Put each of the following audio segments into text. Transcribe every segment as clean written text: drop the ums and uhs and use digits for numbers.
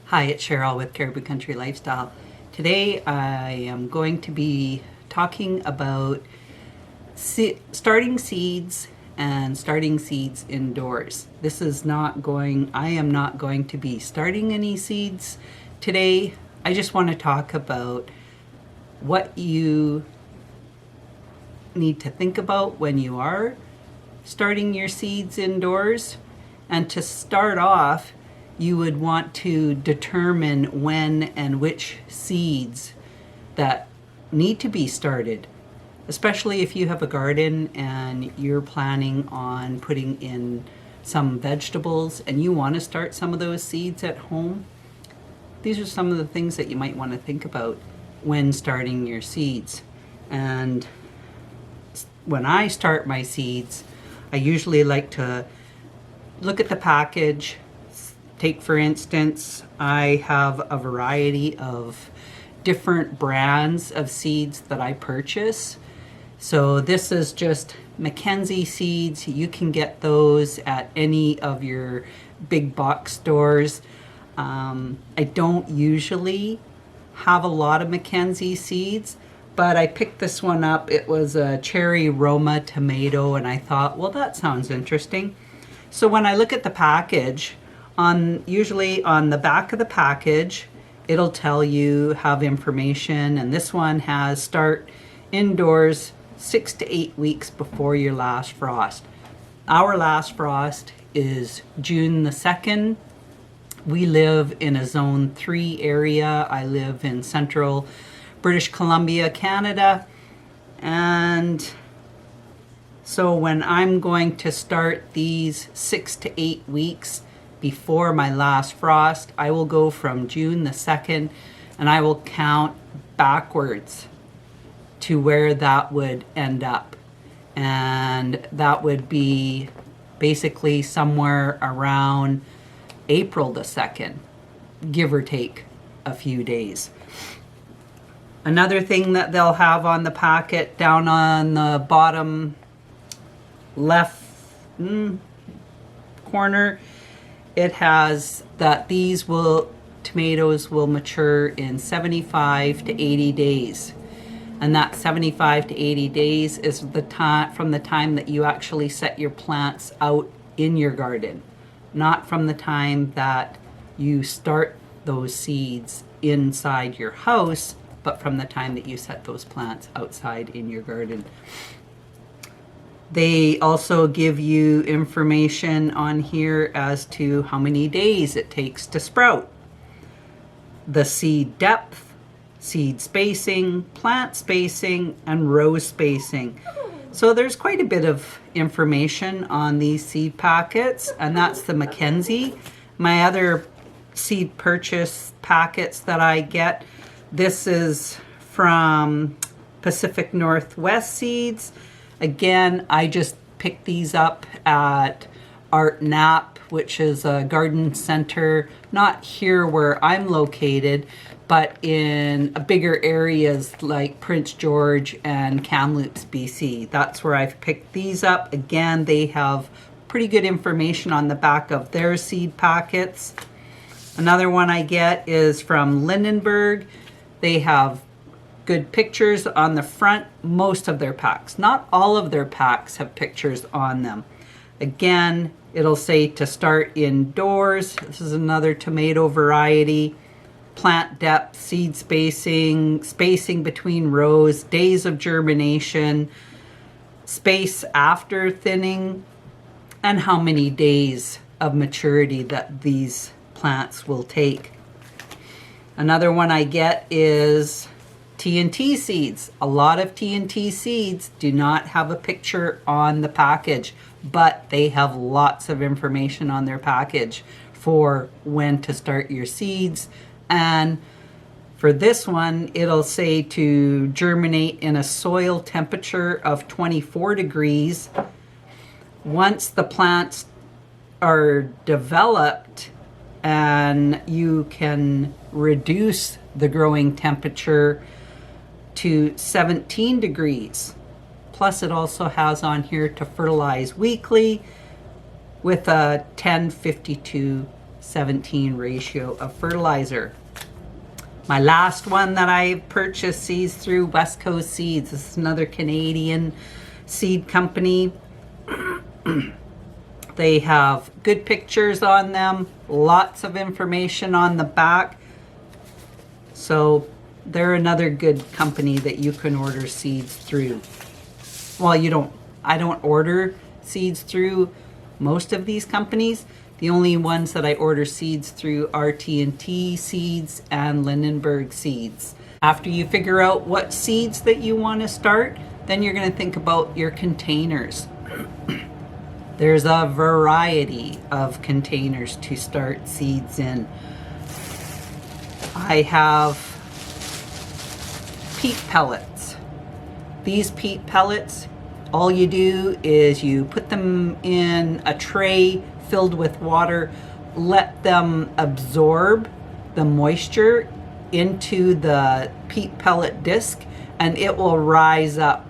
Hi, it's Cheryl with Caribou Country Lifestyle. Today I am going to be talking about starting seeds and starting seeds indoors. I am not going to be starting any seeds today. I just want to talk about what you need to think about when you are starting your seeds indoors. And to start off, you would want to determine when and which seeds that need to be started, especially if you have a garden and you're planning on putting in some vegetables and you want to start some of those seeds at home. These are some of the things that you might want to think about when starting your seeds. And when I start my seeds, I usually like to look at the package. Take, for instance, I have a variety of different brands of seeds that I purchase. So this is just Mackenzie seeds. You can get those at any of your big box stores. I don't usually have a lot of Mackenzie seeds, but I picked this one up. It was a cherry Roma tomato, and I thought, well, that sounds interesting. So when I look at the package, usually on the back of the package, it'll tell you have information, and this one has start indoors 6 to 8 weeks before your last frost. Our last frost is June the 2nd. We live in a zone 3 area. I live in central British Columbia, Canada, and so when I'm going to start these 6 to 8 weeks before my last frost, I will go from June the 2nd and I will count backwards to where that would end up. And that would be basically somewhere around April the 2nd, give or take a few days. Another thing that they'll have on the packet down on the bottom left corner, it has that tomatoes will mature in 75 to 80 days. And that 75 to 80 days is from the time that you actually set your plants out in your garden, not from the time that you start those seeds inside your house, but from the time that you set those plants outside in your garden. They also give you information on here as to how many days it takes to sprout, the seed depth, seed spacing, plant spacing, and row spacing. So there's quite a bit of information on these seed packets, and that's the Mackenzie. My other seed purchase packets that I get, this is from Pacific Northwest Seeds. Again, I just picked these up at Art Knapp, which is a garden center, not here where I'm located, but in bigger areas like Prince George and Kamloops, BC. That's where I've picked these up. Again, they have pretty good information on the back of their seed packets. Another one I get is from Lindenberg. They have good pictures on the front. Most of their packs, not all of their packs, have pictures on them. Again, it'll say to start indoors. This is another tomato variety. Plant depth, seed spacing, spacing between rows, days of germination, space after thinning, and how many days of maturity that these plants will take. Another one I get is TNT seeds. A lot of TNT seeds do not have a picture on the package, but they have lots of information on their package for when to start your seeds. And for this one, it'll say to germinate in a soil temperature of 24 degrees. Once the plants are developed, and you can reduce the growing temperature to 17 degrees. Plus it also has on here to fertilize weekly with a 10-52 17 ratio of fertilizer. My last one that I purchased seeds through, West Coast Seeds. This is another Canadian seed company. They have good pictures on them, lots of information on the back. So they're another good company that you can order seeds through. Well, I don't order seeds through most of these companies. The only ones that I order seeds through are T&T Seeds and Lindenberg Seeds. After you figure out what seeds that you want to start, then you're going to think about your containers. There's a variety of containers to start seeds in. I have peat pellets. These peat pellets, all you do is you put them in a tray filled with water, let them absorb the moisture into the peat pellet disc, and it will rise up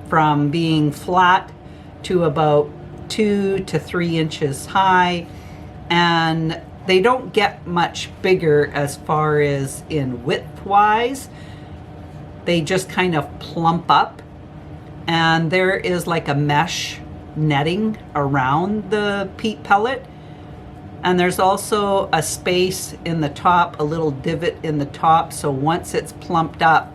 from being flat to about 2 to 3 inches high, and they don't get much bigger as far as in width wise. They just kind of plump up, and there is like a mesh netting around the peat pellet, and there's also a space in the top, a little divot in the top, so once it's plumped up,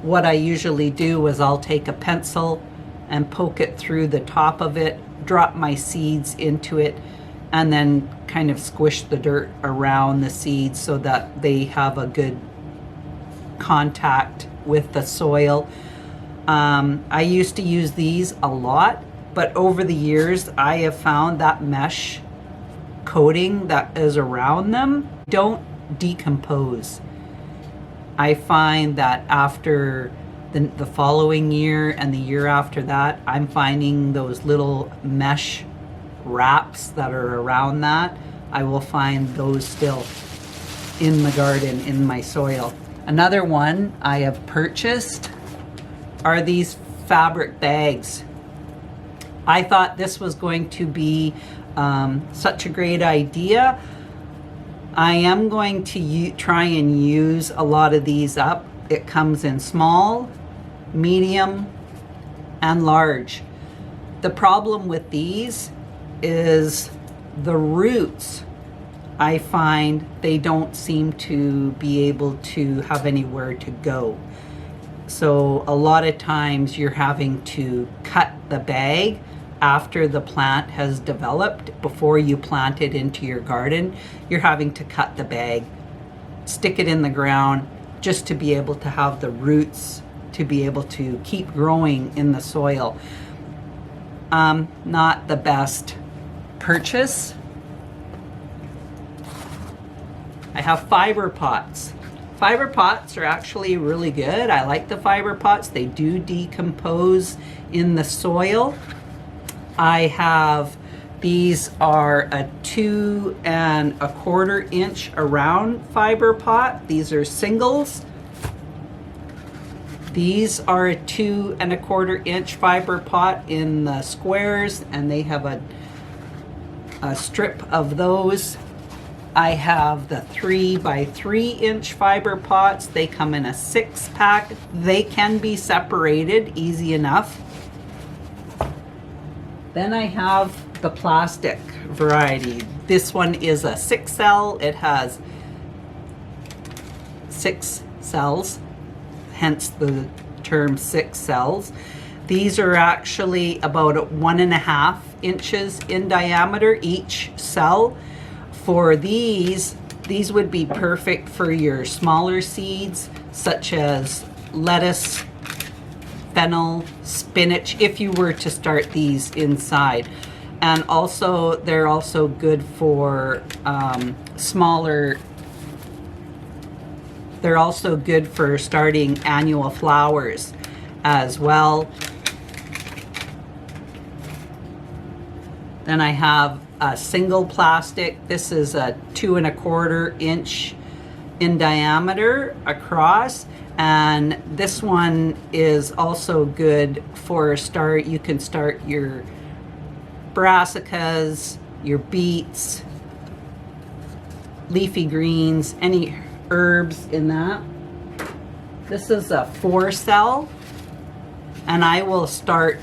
what I usually do is I'll take a pencil and poke it through the top of it, drop my seeds into it, and then kind of squish the dirt around the seeds so that they have a good contact with the soil. I used to use these a lot, but over the years I have found that mesh coating that is around them don't decompose. I find that after the following year and the year after that, I'm finding those little mesh wraps that are around that, I will find those still in the garden, in my soil. Another one I have purchased are these fabric bags. I thought this was going to be such a great idea. I am going to try and use a lot of these up. It comes in small, medium, and large. The problem with these is the roots. I find they don't seem to be able to have anywhere to go. So a lot of times you're having to cut the bag after the plant has developed. Before you plant it into your garden, you're having to cut the bag, stick it in the ground, just to be able to have the roots to be able to keep growing in the soil. Not the best purchase. I have fiber pots. Fiber pots are actually really good. I like the fiber pots. They do decompose in the soil. I have, these are a 2 1/4 inch around fiber pot. These are singles. These are a 2 1/4 inch fiber pot in the squares, and they have a strip of those. I have the 3 by 3 inch fiber pots. They come in a 6-pack. They can be separated easy enough. Then I have the plastic variety. This one is a 6-cell. It has 6 cells, hence the term 6 cells. These are actually about 1.5 inches in diameter each cell. For these would be perfect for your smaller seeds, such as lettuce, fennel, spinach, if you were to start these inside. And also, they're also good for smaller, they're also good for starting annual flowers as well. Then I have a single plastic. This is a 2 1/4 inch in diameter across, and this one is also good for a start. You can start your brassicas, your beets, leafy greens, any herbs in that. This is a 4-cell, and I will start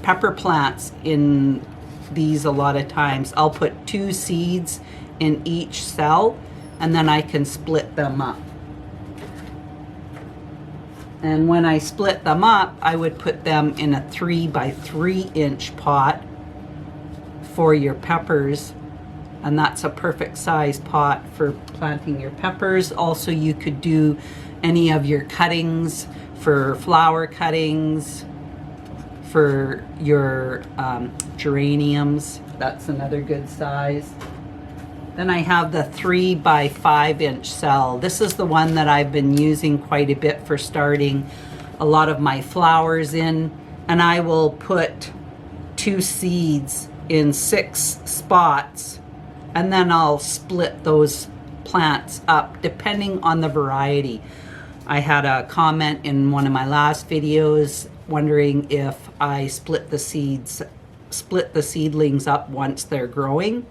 pepper plants in these a lot of times. I'll put 2 seeds in each cell, and then I can split them up. And when I split them up, I would put them in a 3 by 3 inch pot for your peppers. And that's a perfect size pot for planting your peppers. Also, you could do any of your cuttings for flower cuttings, for your geraniums. That's another good size. Then I have the 3 by 5 inch cell. This is the one that I've been using quite a bit for starting a lot of my flowers in. And I will put 2 seeds in 6 spots, and then I'll split those plants up depending on the variety. I had a comment in one of my last videos wondering if I split the seedlings up once they're growing.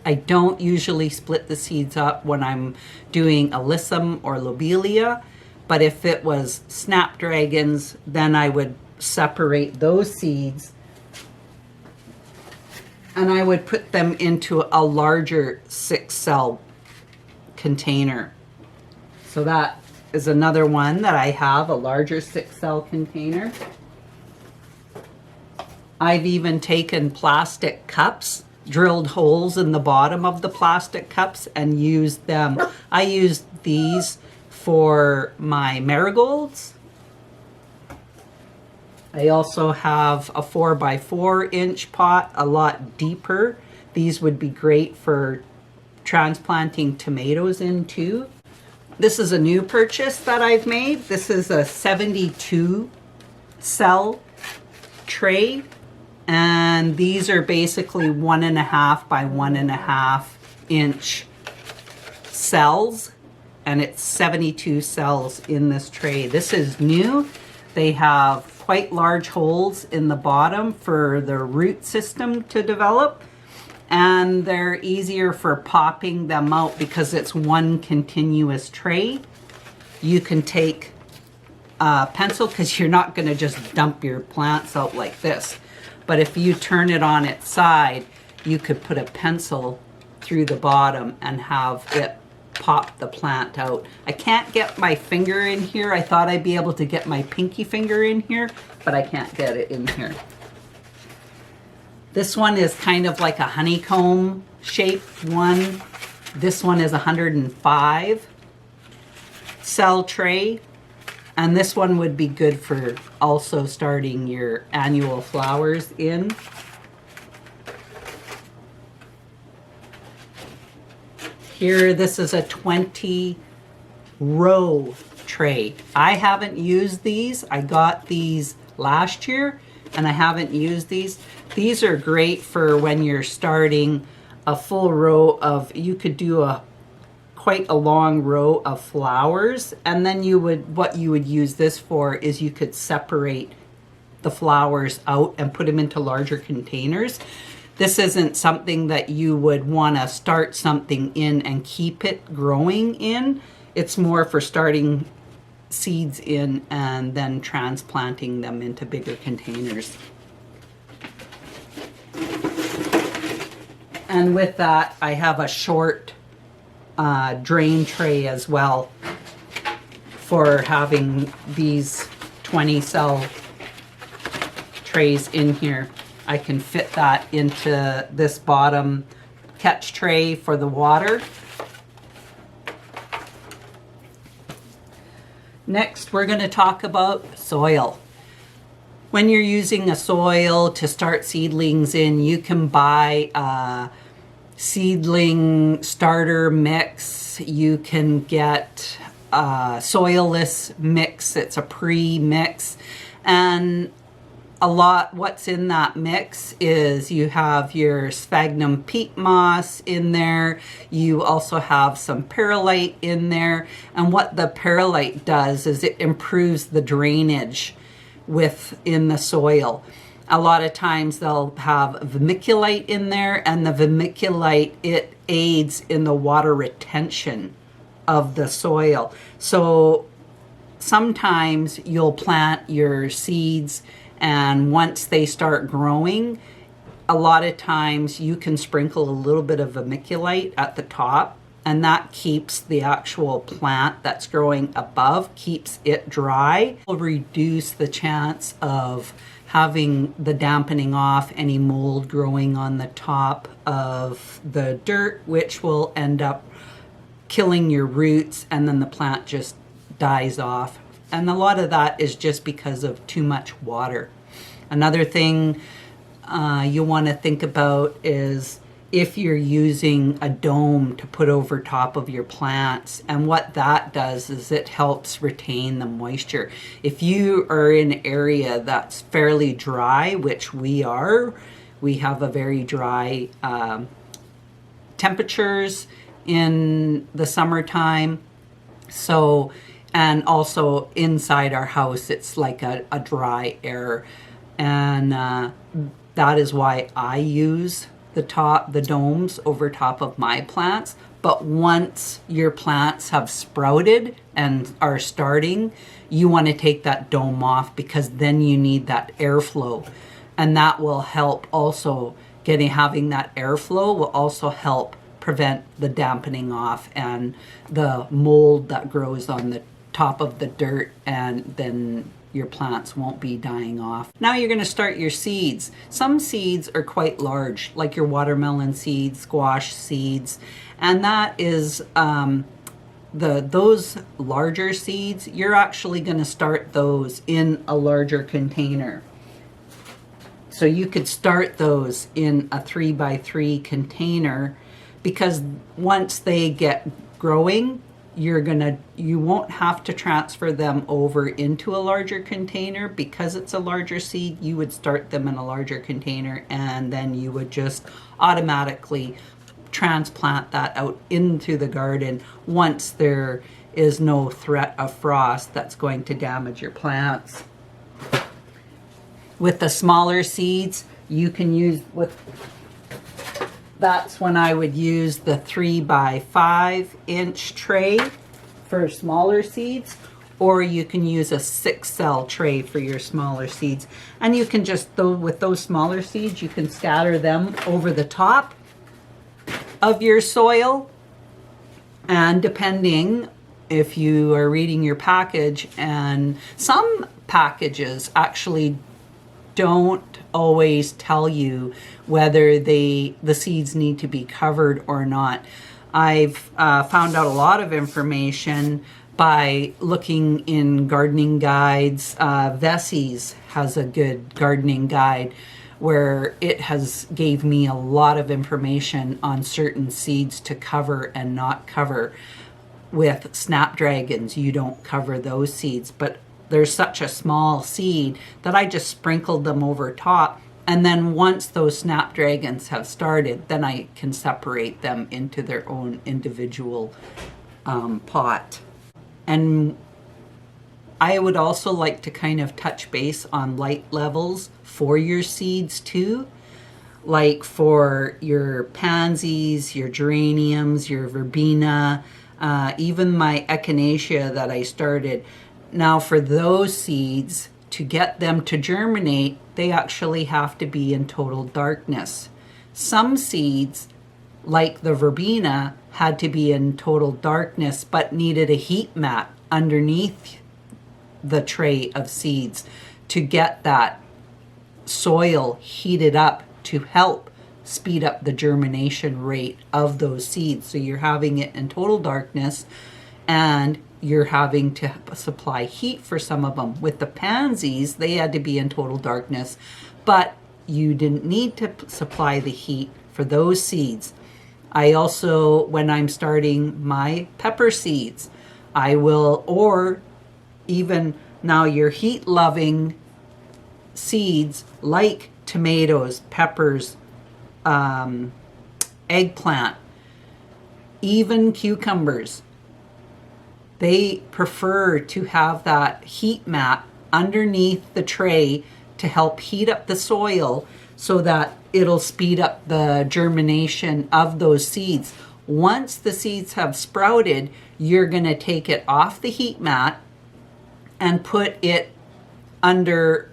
I don't usually split the seeds up when I'm doing alyssum or lobelia, but if it was snapdragons, then I would separate those seeds and I would put them into a larger 6-cell container. So that is another one that I have, a larger 6-cell container. I've even taken plastic cups, drilled holes in the bottom of the plastic cups, and used them. I used these for my marigolds. I also have a 4 by 4 inch pot, a lot deeper. These would be great for transplanting tomatoes in too. This is a new purchase that I've made. This is a 72 cell tray. And these are basically 1.5 by 1.5 inch cells, and it's 72 cells in this tray. This is new. They have quite large holes in the bottom for the root system to develop, and they're easier for popping them out because it's one continuous tray. You can take a pencil, because you're not going to just dump your plants out like this. But if you turn it on its side, you could put a pencil through the bottom and have it pop the plant out. I can't get my finger in here. I thought I'd be able to get my pinky finger in here, but I can't get it in here. This one is kind of like a honeycomb shaped one. This one is 105 cell tray. And this one would be good for also starting your annual flowers in. Here, this is a 20 row tray. I haven't used these. I got these last year and I haven't used these. These are great for when you're starting a full row of, you could do quite a long row of flowers, and then what you would use this for is you could separate the flowers out and put them into larger containers. This isn't something that you would want to start something in and keep it growing in. It's more for starting seeds in and then transplanting them into bigger containers. And with that, I have a short drain tray as well for having these 20 cell trays in here. I can fit that into this bottom catch tray for the water. Next, we're going to talk about soil. When you're using a soil to start seedlings in, you can buy a seedling starter mix. You can get a soilless mix. It's a pre-mix. And what's in that mix is you have your sphagnum peat moss in there. You also have some perlite in there. And what the perlite does is it improves the drainage within the soil. A lot of times they'll have vermiculite in there, and the vermiculite, it aids in the water retention of the soil. So sometimes you'll plant your seeds, and once they start growing, a lot of times you can sprinkle a little bit of vermiculite at the top, and that keeps the actual plant that's growing above, keeps it dry. It'll reduce the chance of having the dampening off, any mold growing on the top of the dirt, which will end up killing your roots, and then the plant just dies off. And a lot of that is just because of too much water. Another thing you want to think about is if you're using a dome to put over top of your plants, and what that does is it helps retain the moisture. If you are in an area that's fairly dry, which we are, we have a very dry temperatures in the summertime. So, and also inside our house, it's like a dry air. And that is why I use the domes over top of my plants. But once your plants have sprouted and are starting, you want to take that dome off, because then you need that airflow. And that will help also, having that airflow will also help prevent the dampening off and the mold that grows on the top of the dirt, and then your plants won't be dying off. Now you're going to start your seeds. Some seeds are quite large, like your watermelon seeds, squash seeds, and that is those larger seeds, you're actually going to start those in a larger container. So you could start those in a 3x3 container, because once they get growing, you won't have to transfer them over into a larger container, because it's a larger seed. You would start them in a larger container, and then you would just automatically transplant that out into the garden once there is no threat of frost that's going to damage your plants. With the smaller seeds, you can use that's when I would use the 3x5-inch tray for smaller seeds, or you can use a 6-cell tray for your smaller seeds. And you can just, with those smaller seeds, you can scatter them over the top of your soil. And depending if you are reading your package, and some packages actually don't always tell you whether the seeds need to be covered or not. I've found out a lot of information by looking in gardening guides. Vessie's has a good gardening guide where it has gave me a lot of information on certain seeds to cover and not cover. With snapdragons, you don't cover those seeds, but there's such a small seed that I just sprinkled them over top. And then once those snapdragons have started, then I can separate them into their own individual pot. And I would also like to kind of touch base on light levels for your seeds too. Like for your pansies, your geraniums, your verbena, even my echinacea that I started. Now for those seeds, to get them to germinate, they actually have to be in total darkness. Some seeds, like the verbena, had to be in total darkness but needed a heat mat underneath the tray of seeds to get that soil heated up to help speed up the germination rate of those seeds. So you're having it in total darkness, and you're having to supply heat for some of them. With the pansies, they had to be in total darkness, but you didn't need to supply the heat for those seeds. I also, when I'm starting my pepper seeds, I will, or even now your heat-loving seeds like tomatoes, peppers, eggplant, even cucumbers, they prefer to have that heat mat underneath the tray to help heat up the soil so that it'll speed up the germination of those seeds. Once the seeds have sprouted, you're going to take it off the heat mat and put it under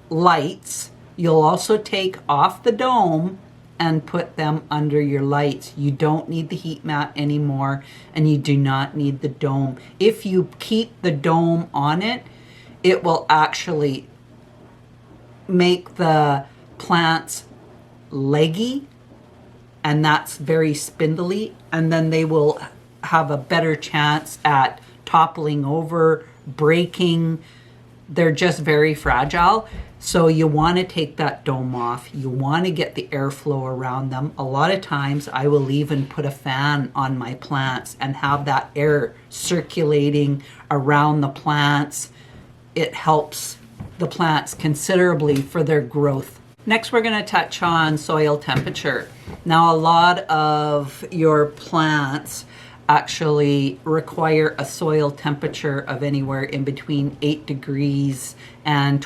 lights. You'll also take off the dome and put them under your lights. You don't need the heat mat anymore, and you do not need the dome. If you keep the dome on it, it will actually make the plants leggy, and that's very spindly, and then they will have a better chance at toppling over, breaking. They're just very fragile. So you want to take that dome off. You want to get the airflow around them. A lot of times I will even put a fan on my plants and have that air circulating around the plants. It helps the plants considerably for their growth. Next, we're going to touch on soil temperature. Now, a lot of your plants actually require a soil temperature of anywhere in between 8 degrees and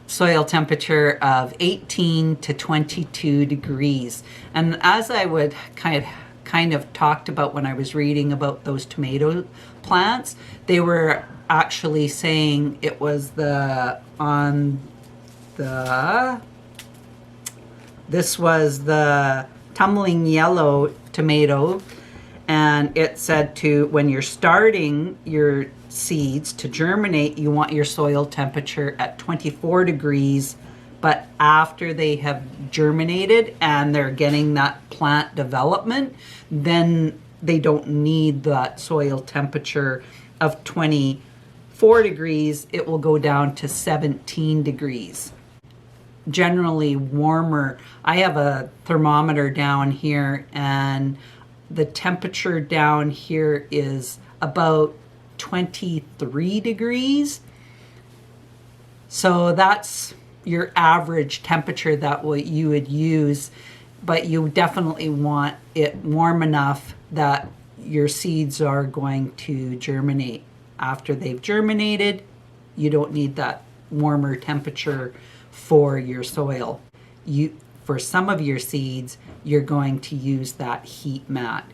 soil temperature of 18 to 22 degrees. And as I would kind of talked about when I was reading about those tomato plants, they were actually saying it was this was the tumbling yellow tomato, and it said to when you're starting your seeds to germinate, you want your soil temperature at 24 degrees, but after they have germinated and they're getting that plant development, then they don't need that soil temperature of 24 degrees. It will go down to 17 degrees. Generally warmer. I have a thermometer down here, and the temperature down here is about 23 degrees. So that's your average temperature that you would use, but you definitely want it warm enough that your seeds are going to germinate. After they've germinated, you don't need that warmer temperature for your soil. For some of your seeds, you're going to use that heat mat.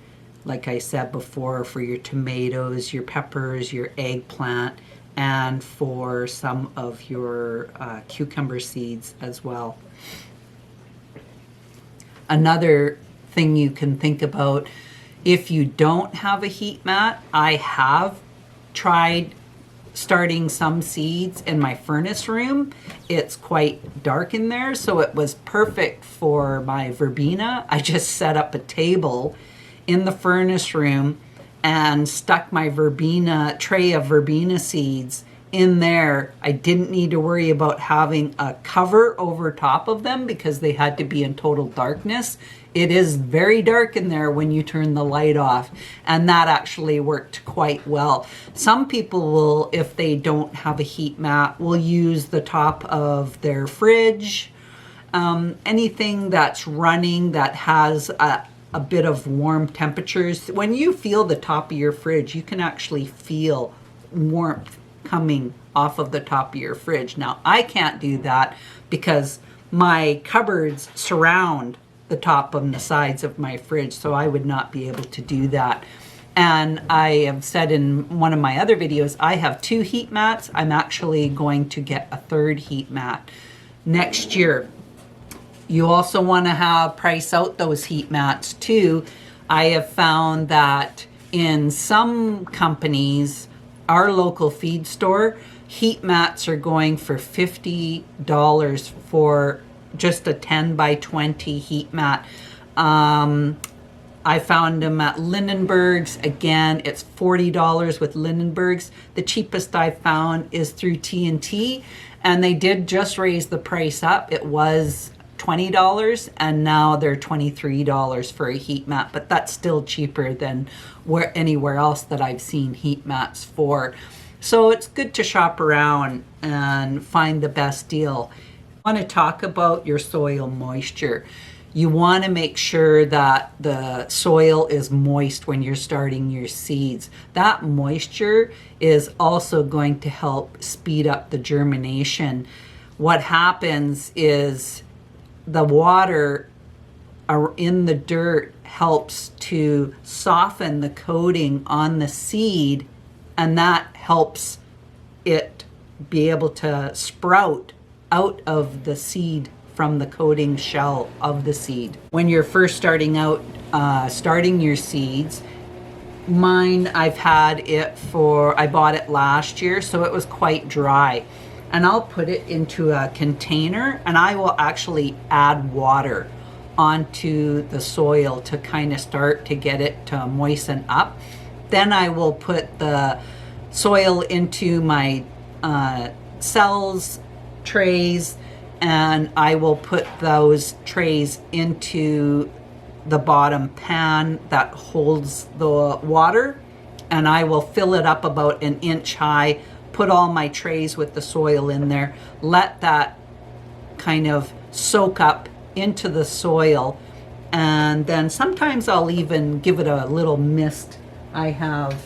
Like I said before, for your tomatoes, your peppers, your eggplant, and for some of your cucumber seeds as well. Another thing you can think about, if you don't have a heat mat, I have tried starting some seeds in my furnace room. It's quite dark in there, so it was perfect for my verbena. I just set up a table in the furnace room and stuck my tray of verbena seeds in there. I didn't need to worry about having a cover over top of them because they had to be in total darkness. It is very dark in there when you turn the light off, and that actually worked quite well. Some people will, if they don't have a heat mat, will use the top of their fridge. Anything that's running that has a bit of warm temperatures. When you feel the top of your fridge, you can actually feel warmth coming off of the top of your fridge. Now, I can't do that because my cupboards surround the top and the sides of my fridge, so I would not be able to do that. And I have said in one of my other videos, I have 2 heat mats. I'm actually going to get a 3rd heat mat next year. You also want to price out those heat mats too. I have found that in some companies, our local feed store, heat mats are going for $50 for just a 10 by 20 heat mat. I found them at Lindenberg's. Again, it's $40 with Lindenberg's. The cheapest I found is through T&T, and they did just raise the price up. It was $20 and now they're $23 for a heat mat, but that's still cheaper than anywhere else that I've seen heat mats for. So it's good to shop around and find the best deal. I want to talk about your soil moisture. You want to make sure that the soil is moist when you're starting your seeds. That moisture is also going to help speed up the germination. What happens is the water in the dirt helps to soften the coating on the seed, and that helps it be able to sprout out of the seed from the coating shell of the seed. When you're first starting out, starting your seeds, mine, I've had it I bought it last year, so it was quite dry. And I'll put it into a container, and I will actually add water onto the soil to kind of start to get it to moisten up. Then I will put the soil into my cells trays, and I will put those trays into the bottom pan that holds the water, and I will fill it up about an inch high, put all my trays with the soil in there, let that kind of soak up into the soil, and then sometimes I'll even give it a little mist. I have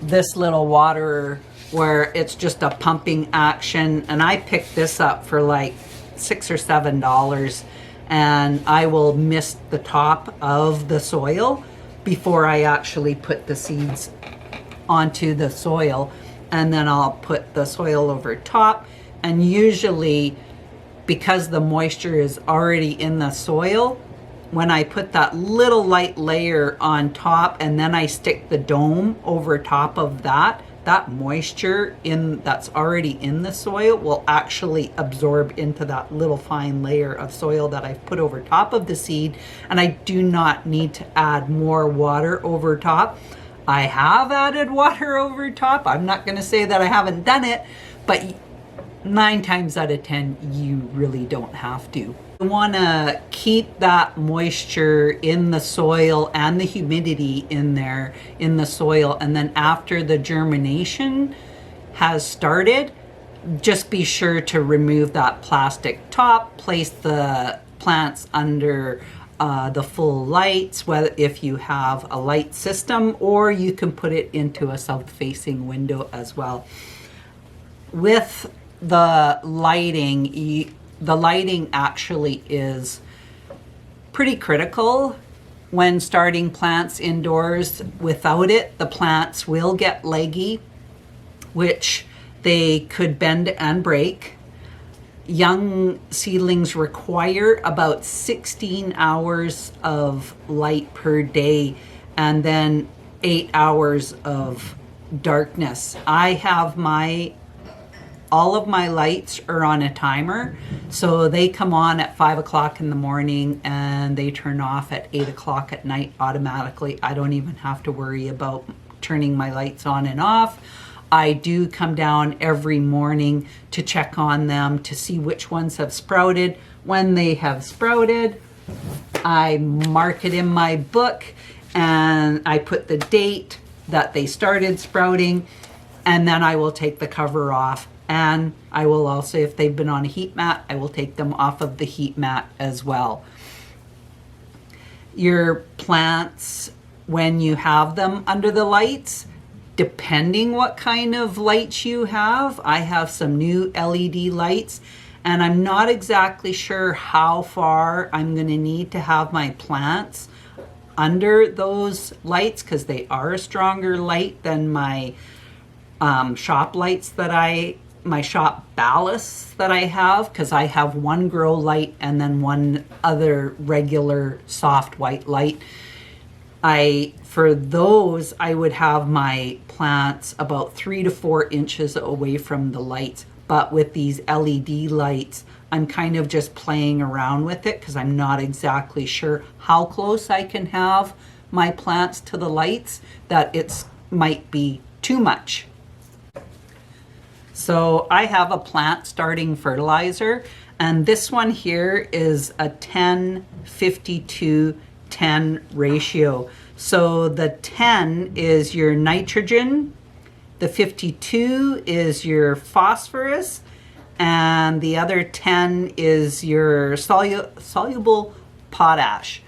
this little water where it's just a pumping action, and I picked this up for like $6 or $7, and I will mist the top of the soil before I actually put the seeds onto the soil, and then I'll put the soil over top. And usually, because the moisture is already in the soil, when I put that little light layer on top and then I stick the dome over top of that, that moisture that's already in the soil will actually absorb into that little fine layer of soil that I've put over top of the seed, and I do not need to add more water over top. I have added water over top. I'm not going to say that I haven't done it, but 9 times out of 10, you really don't have to. You want to keep that moisture in the soil and the humidity in there in the soil, and then after the germination has started, just be sure to remove that plastic top, place the plants under the full lights, whether if you have a light system, or you can put it into a south-facing window as well. With the lighting actually is pretty critical when starting plants indoors. Without it, the plants will get leggy, which they could bend and break. Young seedlings require about 16 hours of light per day, and then 8 hours of darkness. I have all of my lights are on a timer, so they come on at 5 o'clock in the morning and they turn off at 8 o'clock at night automatically. I don't even have to worry about turning my lights on and off. I do come down every morning to check on them to see which ones have sprouted. When they have sprouted, I mark it in my book and I put the date that they started sprouting, and then I will take the cover off. And I will also, if they've been on a heat mat, I will take them off of the heat mat as well. Your plants, when you have them under the lights, depending what kind of lights you have, I have some new LED lights, and I'm not exactly sure how far I'm going to need to have my plants under those lights, because they are a stronger light than my shop lights my shop ballasts that I have, because I have one grow light and then one other regular soft white light. For those, I would have my plants about 3 to 4 inches away from the lights. But with these LED lights, I'm kind of just playing around with it because I'm not exactly sure how close I can have my plants to the lights, that it might be too much. So I have a plant starting fertilizer, and this one here is a 10-52-10 ratio. So the 10 is your nitrogen, the 52 is your phosphorus, and the other 10 is your soluble potassium.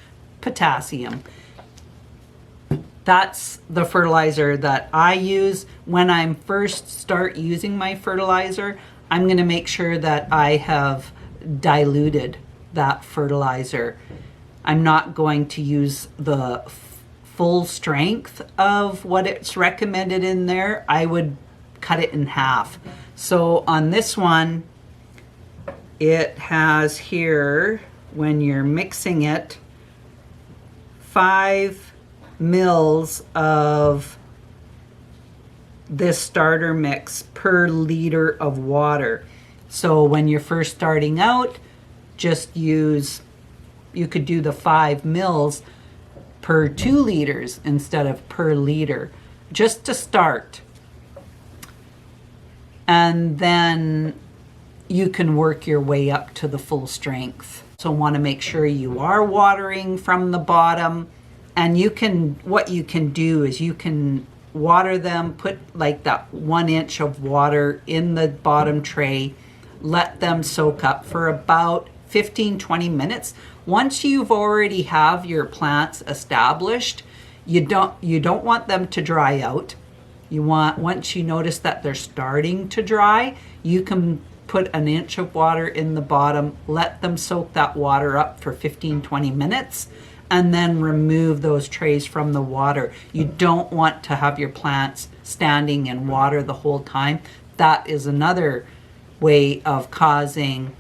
That's the fertilizer that I use. When I first start using my fertilizer, I'm going to make sure that I have diluted that fertilizer. I'm not going to use the full strength of what it's recommended in there. I would cut it in half. So on this one, it has here, when you're mixing it, 5 mils of this starter mix per liter of water. So when you're first starting out, just use, you could do the 5 mils per 2 liters instead of per liter, just to start. And then you can work your way up to the full strength. So want to make sure you are watering from the bottom. And you can, what you can do is you can water them, put like that 1 inch of water in the bottom tray, let them soak up for about 15-20 minutes. Once you've already have your plants established, you don't want them to dry out. You want, once you notice that they're starting to dry, you can put 1 inch of water in the bottom, let them soak that water up for 15-20 minutes, and then remove those trays from the water. You don't want to have your plants standing in water the whole time. That is another way of causing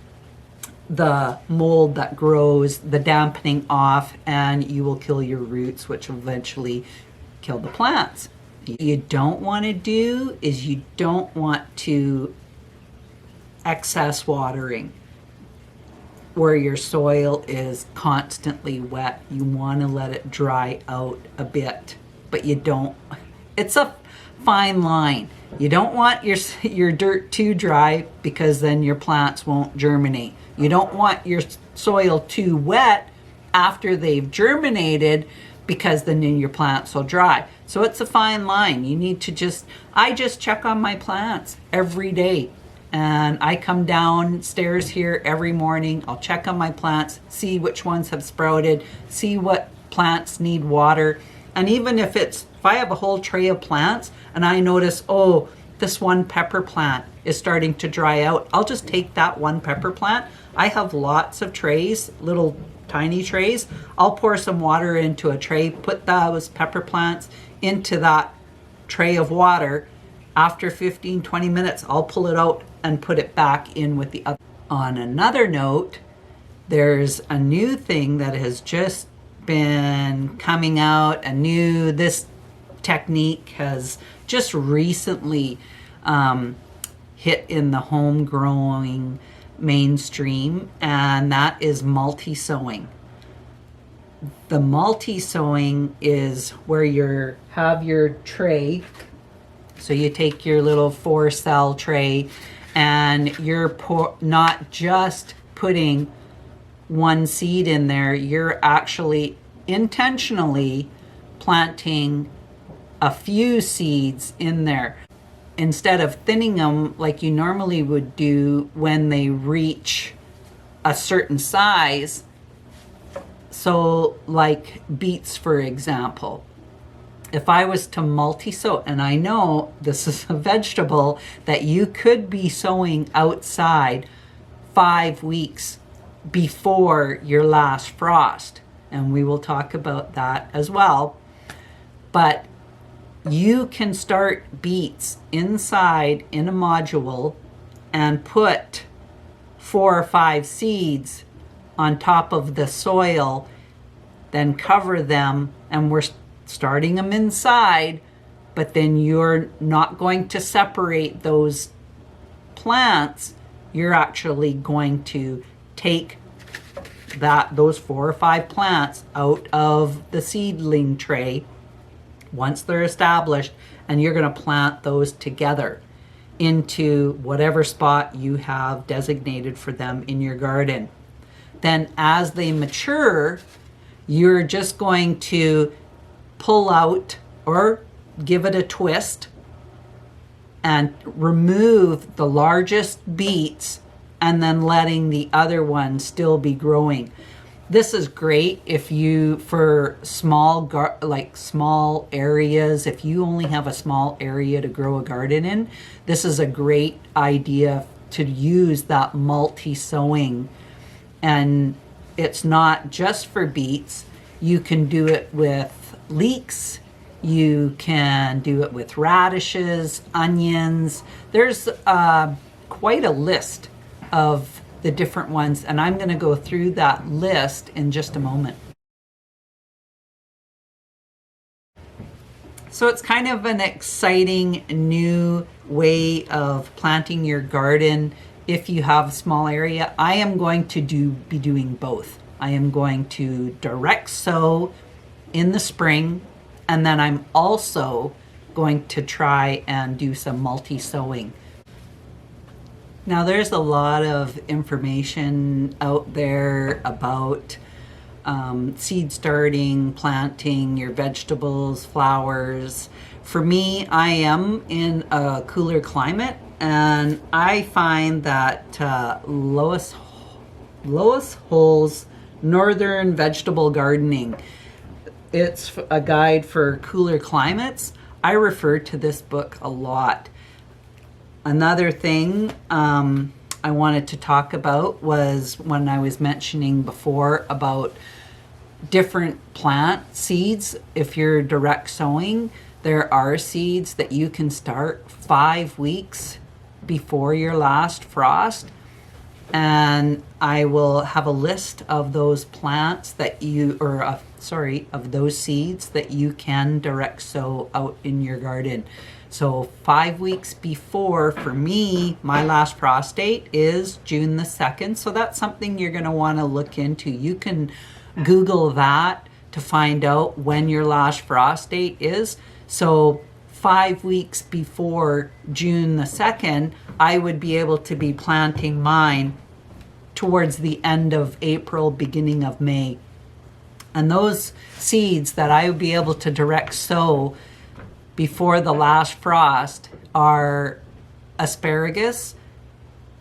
the mold that grows, the dampening off, and you will kill your roots, which will eventually kill the plants. What you don't want to do is you don't want to excess watering where your soil is constantly wet. You want to let it dry out a bit, but you don't, it's a fine line. You don't want your dirt too dry because then your plants won't germinate. You don't want your soil too wet after they've germinated because then your plants will dry. So it's a fine line. You need to I just check on my plants every day. And I come downstairs here every morning. I'll check on my plants, see which ones have sprouted, see what plants need water. And even if I have a whole tray of plants and I notice, oh, this one pepper plant is starting to dry out, I'll just take that one pepper plant. I have lots of trays, little tiny trays. I'll pour some water into a tray, put those pepper plants into that tray of water. After 15-20 minutes, I'll pull it out and put it back in with the other. On another note, there's a new thing that has just been coming out. This technique has just recently hit in the home growing mainstream, and that is multi-sowing. The multi-sowing is where you have your tray. So you take your little 4-cell tray and you're not just putting one seed in there, you're actually intentionally planting a few seeds in there instead of thinning them like you normally would do when they reach a certain size. So like beets, for example. If I was to multi-sow, and I know this is a vegetable that you could be sowing outside 5 weeks before your last frost, and we will talk about that as well. But you can start beets inside in a module and put 4 or 5 seeds on top of the soil, then cover them, and we're starting them inside, but then you're not going to separate those plants. You're actually going to take those 4 or 5 plants out of the seedling tray once they're established, and you're going to plant those together into whatever spot you have designated for them in your garden. Then as they mature, you're just going to pull out or give it a twist and remove the largest beets and then letting the other ones still be growing. This is great if you, for small areas, if you only have a small area to grow a garden in, this is a great idea to use that multi-sowing. And it's not just for beets. You can do it with leeks. You can do it with radishes, onions. There's quite a list of the different ones, and I'm going to go through that list in just a moment. So it's kind of an exciting new way of planting your garden if you have a small area. I am going to be doing both. I am going to direct sow in the spring, and then I'm also going to try and do some multi-sowing. Now there's a lot of information out there about seed starting, planting your vegetables, flowers. For me, I am in a cooler climate, and I find that Lois Hull's Northern Vegetable Gardening, it's a guide for cooler climates. I refer to this book a lot. Another thing I wanted to talk about was when I was mentioning before about different plant seeds. If you're direct sowing, there are seeds that you can start 5 weeks before your last frost. And I will have a list of those plants that you, of those seeds that you can direct sow out in your garden. So 5 weeks before, for me, my last frost date is June the 2nd. So that's something you're going to want to look into. You can Google that to find out when your last frost date is. So 5 weeks before June the 2nd, I would be able to be planting mine towards the end of April, beginning of May. And those seeds that I would be able to direct sow before the last frost are asparagus,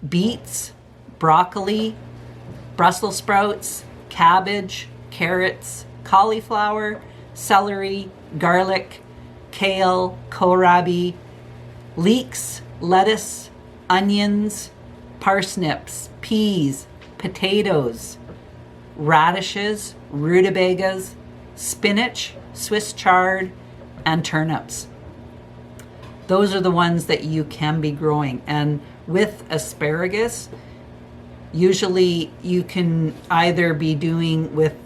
beets, broccoli, Brussels sprouts, cabbage, carrots, cauliflower, celery, garlic, kale, kohlrabi, leeks, lettuce, onions, parsnips, peas, potatoes, radishes, rutabagas, spinach, Swiss chard, and turnips. Those are the ones that you can be growing. And with asparagus, usually you can either be doing with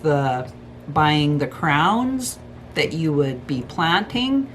buying the crowns that you would be planting.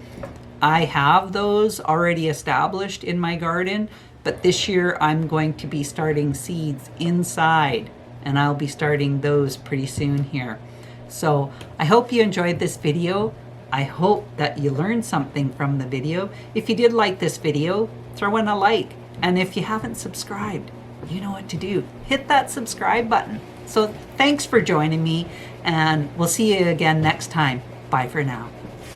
I have those already established in my garden, but this year I'm going to be starting seeds inside, and I'll be starting those pretty soon here. So I hope you enjoyed this video. I hope that you learned something from the video. If you did like this video, throw in a like. And if you haven't subscribed, you know what to do. Hit that subscribe button. So thanks for joining me, and we'll see you again next time. Bye for now.